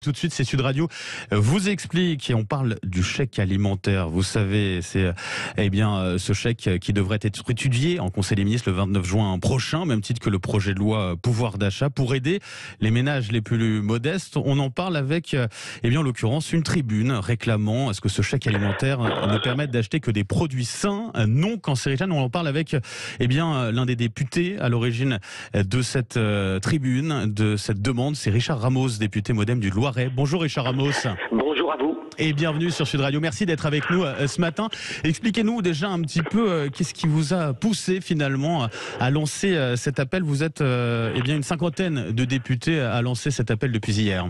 Tout de suite, c'est Sud Radio vous explique et on parle du chèque alimentaire. Vous savez, c'est ce chèque qui devrait être étudié en Conseil des ministres le 29 juin prochain, même titre que le projet de loi pouvoir d'achat pour aider les ménages les plus modestes. On en parle avec, en l'occurrence, une tribune réclamant à ce que ce chèque alimentaire ne permette d'acheter que des produits sains, non cancérigènes. On en parle avec, l'un des députés à l'origine de cette tribune, de cette demande. C'est Richard Ramos, député MoDem du Loiret. Bonjour Richard Ramos. Bonjour à vous. Et bienvenue sur Sud Radio. Merci d'être avec nous ce matin. Expliquez-nous déjà un petit peu qu'est-ce qui vous a poussé finalement à lancer cet appel. Vous êtes une cinquantaine de députés à lancer cet appel depuis hier.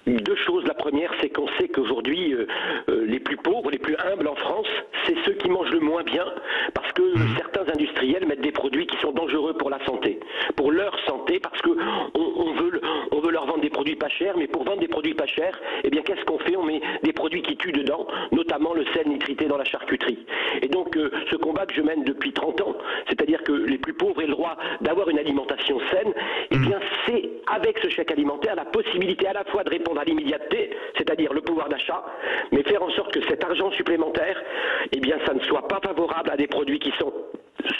Deux choses. La première, c'est qu'on sait qu'aujourd'hui, les plus pauvres, les plus humbles en France, c'est ceux qui mangent le moins bien, parce que certains industriels mettent des produits qui sont dangereux pour la santé, pour leur santé, parce que on veut leur vendre des produits pas chers, mais pour vendre des produits pas chers, qu'est-ce qu'on fait? On met des produits qui tuent dedans, notamment le sel nitrité dans la charcuterie. Et donc, ce combat que je mène depuis 30 ans, c'est-à-dire que les plus pauvres aient le droit d'avoir une alimentation saine, c'est avec ce chèque alimentaire la possibilité à la fois de répondre à l'immédiateté, c'est-à-dire le pouvoir d'achat, mais faire en sorte que cet argent supplémentaire, ça ne soit pas favorable à des produits qui sont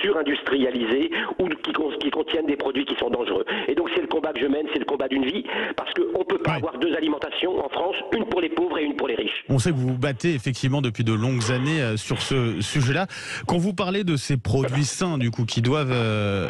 surindustrialisés ou qui contiennent des produits qui sont dangereux. Et donc c'est le combat que je mène, c'est le combat d'une vie, parce qu'on ne peut pas avoir deux alimentations en France, une pour les pauvres et une pour les riches. On sait que vous vous battez effectivement depuis de longues années sur ce sujet-là. Quand vous parlez de ces produits sains, du coup, qui doivent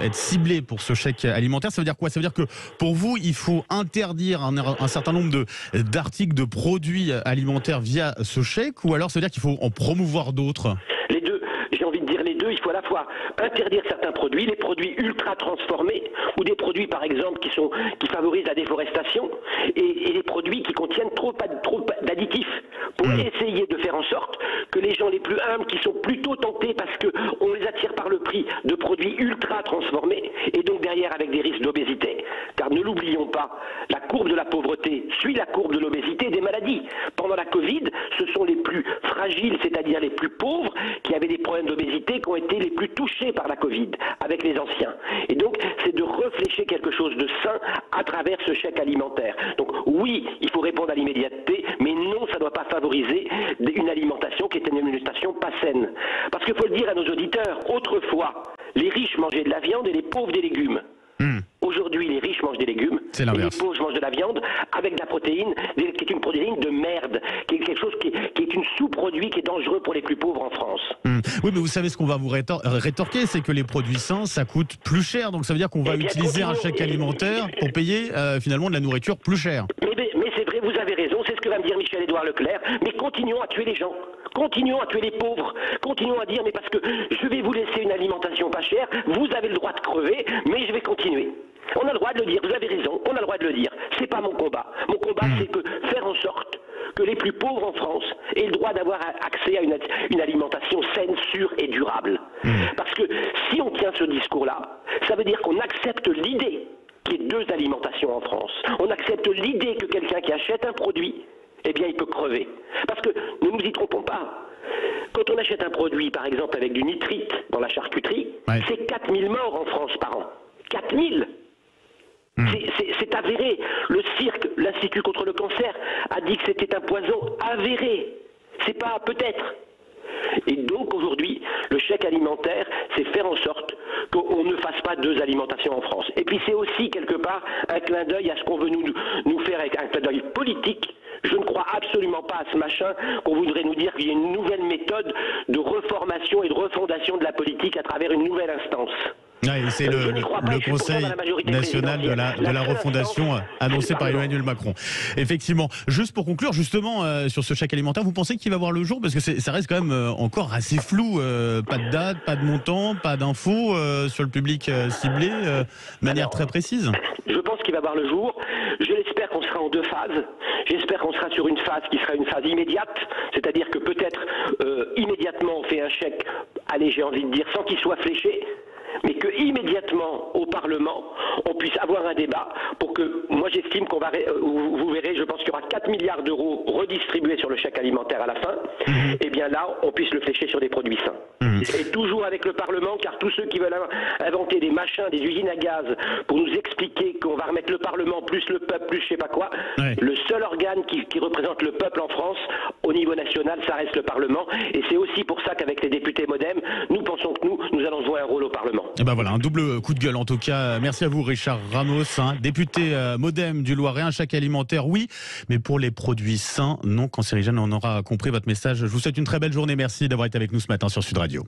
être ciblés pour ce chèque alimentaire, ça veut dire quoi? Ça veut dire que pour vous, il faut interdire un certain nombre d'articles, de produits alimentaires via ce chèque, ou alors ça veut dire qu'il faut en promouvoir d'autres? Les deux. J'ai envie de dire les deux. Il faut à la fois interdire certains produits, les produits ultra transformés, ou des produits par exemple qui favorisent la déforestation, et les produits qui contiennent trop d'additifs, pour essayer de faire en sorte que les gens les plus humbles, qui sont plutôt tentés parce qu'on les attire par le prix de produits ultra transformés, et donc derrière avec des risques d'obésité, car ne l'oublions pas, la courbe de la pauvreté suit la courbe de l'obésité et des maladies. Pendant la Covid, ce sont les plus fragiles, c'est-à-dire les plus pauvres, qui avaient des problèmes d'obésité, qui ont été les plus touchés par la Covid, avec les anciens. Et donc, c'est de réfléchir quelque chose de sain à travers ce chèque alimentaire. Donc oui, il faut répondre à l'immédiateté, mais non, ça ne doit pas favoriser une alimentation qui est une alimentation pas saine. Parce qu'il faut le dire à nos auditeurs, autrefois, les riches mangeaient de la viande et les pauvres des légumes. Aujourd'hui, les riches mangent des légumes et les pauvres mangent de la viande avec de la protéine, qui est une protéine de merde, qui est quelque chose qui est une sous-produit qui est dangereux pour les plus pauvres en France. Oui, mais vous savez ce qu'on va vous rétorquer, c'est que les produits sains, ça coûte plus cher. Donc ça veut dire qu'on va utiliser un chèque alimentaire pour payer finalement de la nourriture plus chère. Mais c'est vrai, vous avez raison, c'est ce que va me dire Michel-Édouard Leclerc, mais continuons à tuer les gens. Continuons à tuer les pauvres, continuons à dire mais parce que je vais vous laisser une alimentation pas chère, vous avez le droit de crever, mais je vais continuer. On a le droit de le dire, vous avez raison, on a le droit de le dire. C'est pas mon combat. Mon combat, c'est que faire en sorte que les plus pauvres en France aient le droit d'avoir accès à une alimentation saine, sûre et durable. Parce que si on tient ce discours-là, ça veut dire qu'on accepte l'idée qu'il y ait deux alimentations en France. On accepte l'idée que quelqu'un qui achète un produit, il peut crever. Parce que, ne nous y trompons pas, quand on achète un produit, par exemple, avec du nitrite dans la charcuterie, c'est 4000 morts en France par an. 4000! C'est avéré. Le CIRC, l'Institut contre le cancer, a dit que c'était un poison avéré. C'est pas peut-être. Et donc aujourd'hui, le chèque alimentaire, c'est faire en sorte qu'on ne fasse pas deux alimentations en France. Et puis c'est aussi quelque part un clin d'œil à ce qu'on veut nous faire avec un clin d'œil politique. Je ne crois absolument pas à ce machin qu'on voudrait nous dire qu'il y a une nouvelle méthode de reformation et de refondation de la politique à travers une nouvelle instance. C'est le Conseil national de la refondation annoncé par Emmanuel Macron. Effectivement. Juste pour conclure, justement, sur ce chèque alimentaire, vous pensez qu'il va voir le jour? Parce que ça reste quand même encore assez flou. Pas de date, pas de montant, pas d'infos sur le public ciblé, de manière très précise. Je pense qu'il va voir le jour. Je l'espère qu'on sera en deux phases. J'espère qu'on sera sur une phase qui sera une phase immédiate, c'est-à-dire que peut-être immédiatement on fait un chèque, allez, j'ai envie de dire, sans qu'il soit fléché, mais que immédiatement au Parlement, on puisse avoir un débat pour que, moi j'estime qu'on va, vous verrez, je pense qu'il y aura 4 milliards d'euros redistribués sur le chèque alimentaire à la fin, et bien là, on puisse le flécher sur des produits sains. Et toujours avec le Parlement, car tous ceux qui veulent inventer des machins, des usines à gaz, pour nous expliquer qu'on va remettre le Parlement, plus le peuple, plus je sais pas quoi, le seul organe qui représente le peuple en France, au niveau national, ça reste le Parlement, et c'est aussi pour ça qu'avec les députés MoDem, nous pensons que nous allons jouer un rôle au Parlement. Et ben voilà, un double coup de gueule en tout cas. Merci à vous Richard Ramos, député MoDem du Loiret. Un chèque alimentaire, oui, mais pour les produits sains, non cancérigènes. On aura compris votre message. Je vous souhaite une très belle journée. Merci d'avoir été avec nous ce matin sur Sud Radio.